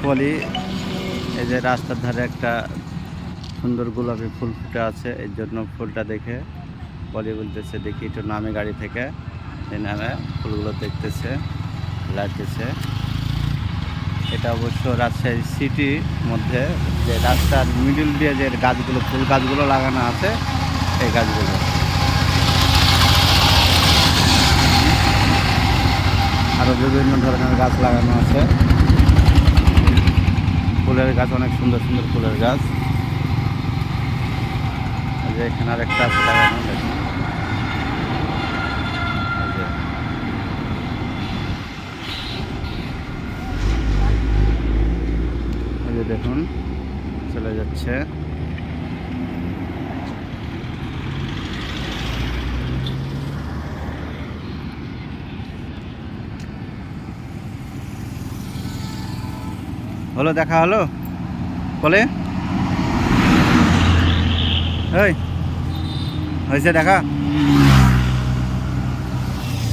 পলি, এই যে রাস্তার ধারে একটা সুন্দর গোলাপি ফুল ফুটে আছে, এর জন্য ফুলটা দেখে পলি বলতেছে দেখি একটু নামে গাড়ি থেকে, নামে ফুলগুলো দেখতেছে, লাগতেছে। এটা অবশ্য রাজশাহী সিটির মধ্যে যে রাস্তার মিডিল দিয়ে যে গাছগুলো, ফুল গাছগুলো লাগানো আছে, এই গাছগুলো। আরও বিভিন্ন ধরনের গাছ লাগানো আছে, ফুলের গাছ, অনেক সুন্দর সুন্দর ফুলের গাছ। যে এখানে আরেকটা আছে লাগানো, দেখুন। এই যে দেখুন চলে যাচ্ছে। হলো, দেখা হলো বলে, এই হয়েছে দেখা।